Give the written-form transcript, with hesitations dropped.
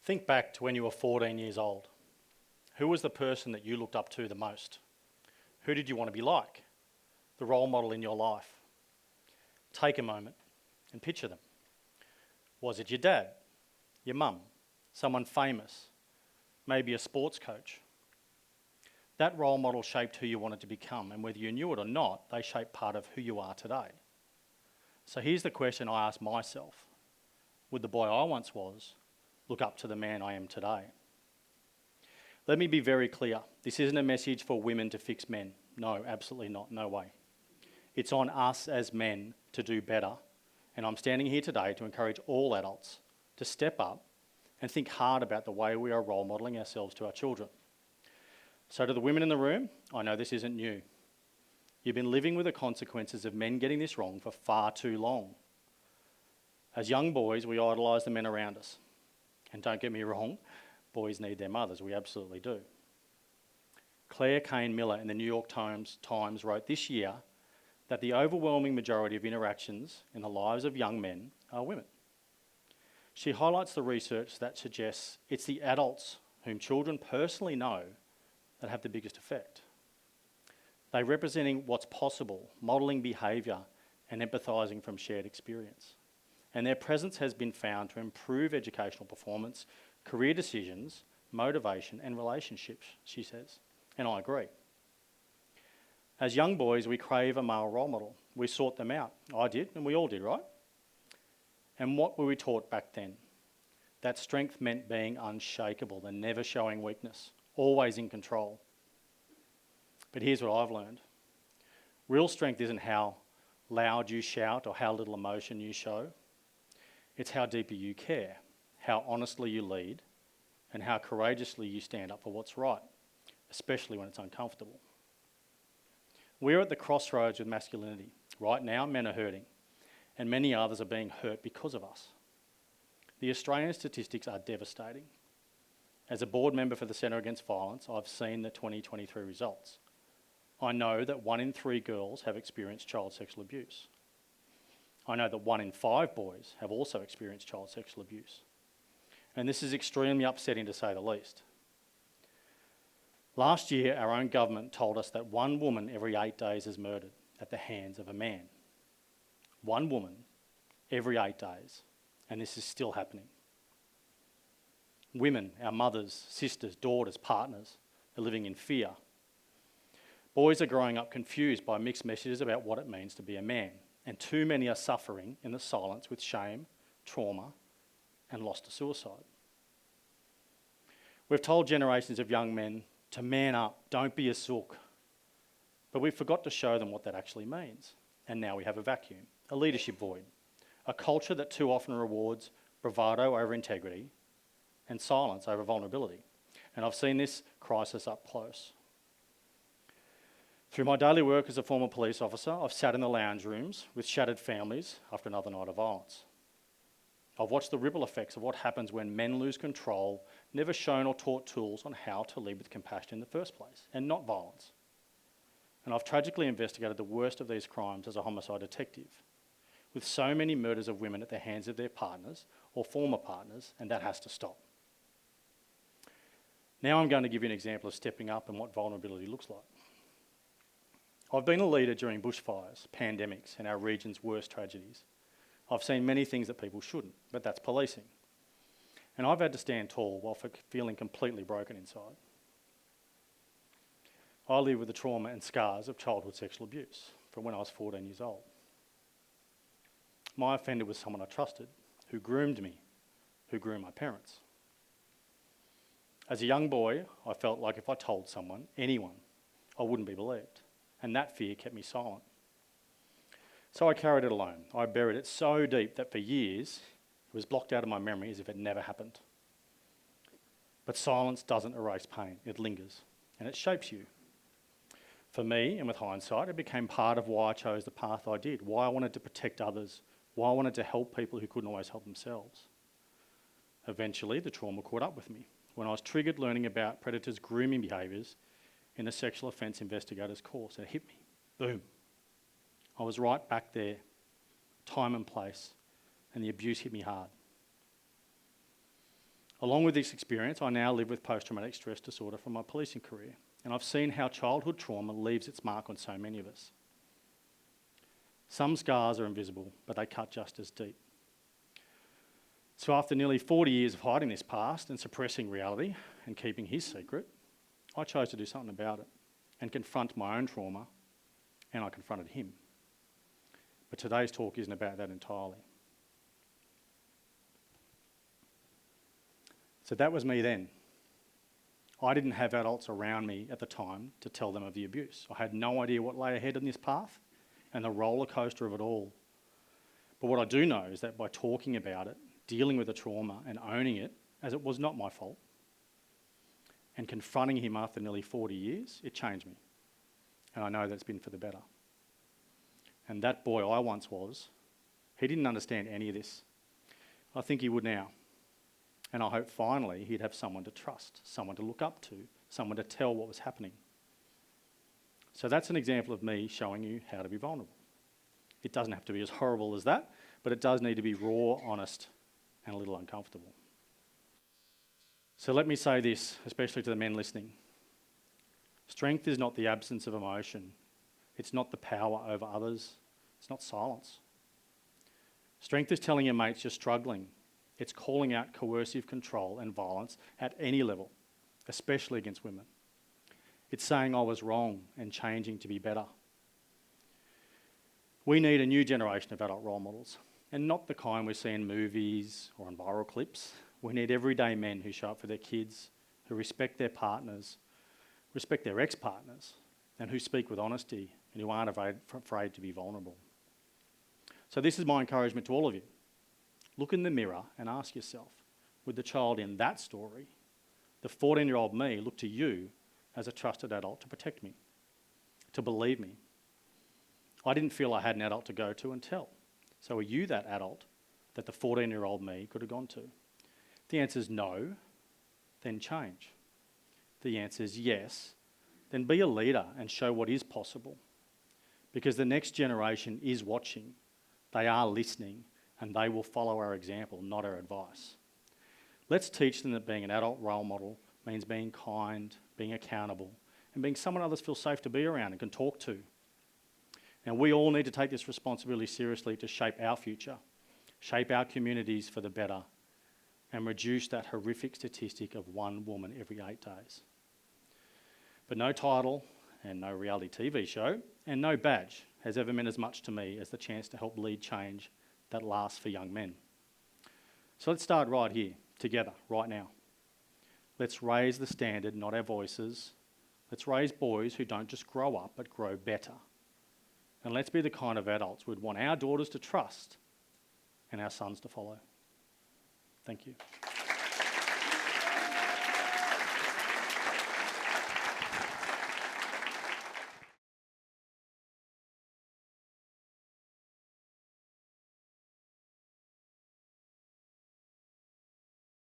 Think back to when you were 14 years old. Who was the person that you looked up to the most? Who did you want to be like? The role model in your life. Take a moment and picture them. Was it your dad, your mum, someone famous, maybe a sports coach? That role model shaped who you wanted to become, and whether you knew it or not, they shaped part of who you are today. So here's the question I ask myself. Would the boy I once was look up to the man I am today? Let me be very clear. This isn't a message for women to fix men. No, absolutely not. No way. It's on us as men to do better. And I'm standing here today to encourage all adults to step up and think hard about the way we are role modelling ourselves to our children. So to the women in the room, I know this isn't new. You've been living with the consequences of men getting this wrong for far too long. As young boys, we idolise the men around us. And don't get me wrong, boys need their mothers, we absolutely do. Claire Kane Miller in the New York Times wrote this year that the overwhelming majority of interactions in the lives of young men are women. She highlights the research that suggests it's the adults whom children personally know that have the biggest effect. They're representing what's possible, modelling behaviour and empathising from shared experience. And their presence has been found to improve educational performance, career decisions, motivation and relationships, she says. And I agree. As young boys, we crave a male role model. We sought them out. I did, and we all did, right? And what were we taught back then? That strength meant being unshakable and never showing weakness, always in control. But here's what I've learned. Real strength isn't how loud you shout or how little emotion you show. It's how deeply you care, how honestly you lead, and how courageously you stand up for what's right, especially when it's uncomfortable. We're at the crossroads with masculinity. Right now, men are hurting, and many others are being hurt because of us. The Australian statistics are devastating. As a board member for the Centre Against Violence, I've seen the 2023 results. I know that 1 in 3 girls have experienced child sexual abuse. I know that 1 in 5 boys have also experienced child sexual abuse. And this is extremely upsetting to say the least. Last year, our own government told us that 1 woman every 8 days is murdered at the hands of a man. 1 woman every 8 days, and this is still happening. Women, our mothers, sisters, daughters, partners, are living in fear. Boys are growing up confused by mixed messages about what it means to be a man, and too many are suffering in the silence with shame, trauma, and loss to suicide. We've told generations of young men to man up, don't be a sook. But we forgot to show them what that actually means. And now we have a vacuum, a leadership void, a culture that too often rewards bravado over integrity and silence over vulnerability. And I've seen this crisis up close. Through my daily work as a former police officer, I've sat in the lounge rooms with shattered families after another night of violence. I've watched the ripple effects of what happens when men lose control, never shown or taught tools on how to lead with compassion in the first place, and not violence. And I've tragically investigated the worst of these crimes as a homicide detective, with so many murders of women at the hands of their partners or former partners, and that has to stop. Now I'm going to give you an example of stepping up and what vulnerability looks like. I've been a leader during bushfires, pandemics, and our region's worst tragedies. I've seen many things that people shouldn't, but that's policing. And I've had to stand tall while feeling completely broken inside. I live with the trauma and scars of childhood sexual abuse from when I was 14 years old. My offender was someone I trusted, who groomed me, who groomed my parents. As a young boy, I felt like if I told someone, anyone, I wouldn't be believed. And that fear kept me silent. So I carried it alone. I buried it so deep that for years, it was blocked out of my memory as if it never happened. But silence doesn't erase pain, it lingers, and it shapes you. For me, and with hindsight, it became part of why I chose the path I did, why I wanted to protect others, why I wanted to help people who couldn't always help themselves. Eventually, the trauma caught up with me when I was triggered learning about predators' grooming behaviours in a sexual offence investigator's course. It hit me. Boom. I was right back there, time and place, and the abuse hit me hard. Along with this experience, I now live with post-traumatic stress disorder from my policing career, and I've seen how childhood trauma leaves its mark on so many of us. Some scars are invisible, but they cut just as deep. So after nearly 40 years of hiding this past and suppressing reality and keeping his secret, I chose to do something about it and confront my own trauma, and I confronted him. But today's talk isn't about that entirely. So that was me then. I didn't have adults around me at the time to tell them of the abuse. I had no idea what lay ahead in this path and the roller coaster of it all. But what I do know is that by talking about it, dealing with the trauma and owning it, as it was not my fault, and confronting him after nearly 40 years, it changed me. And I know that it's been for the better. And that boy I once was, he didn't understand any of this. I think he would now. And I hope finally he'd have someone to trust, someone to look up to, someone to tell what was happening. So that's an example of me showing you how to be vulnerable. It doesn't have to be as horrible as that, but it does need to be raw, honest, and a little uncomfortable. So let me say this, especially to the men listening. Strength is not the absence of emotion. It's not the power over others. It's not silence. Strength is telling your mates you're struggling. It's calling out coercive control and violence at any level, especially against women. It's saying I was wrong and changing to be better. We need a new generation of adult role models, and not the kind we see in movies or on viral clips. We need everyday men who show up for their kids, who respect their partners, respect their ex-partners, and who speak with honesty and who aren't afraid to be vulnerable. So this is my encouragement to all of you. Look in the mirror and ask yourself, would the child in that story, the 14-year-old me, look to you as a trusted adult to protect me, to believe me? I didn't feel I had an adult to go to and tell. So are you that adult that the 14-year-old me could have gone to? If the answer is no, then change. If the answer is yes, then be a leader and show what is possible. Because the next generation is watching, they are listening, and they will follow our example, not our advice. Let's teach them that being an adult role model means being kind, being accountable, and being someone others feel safe to be around and can talk to. Now, we all need to take this responsibility seriously to shape our future, shape our communities for the better, and reduce that horrific statistic of one woman every 8 days. But no title and no reality TV show and no badge has ever meant as much to me as the chance to help lead change that lasts for young men. So let's start right here, together, right now. Let's raise the standard, not our voices. Let's raise boys who don't just grow up, but grow better. And let's be the kind of adults we'd want our daughters to trust and our sons to follow. Thank you.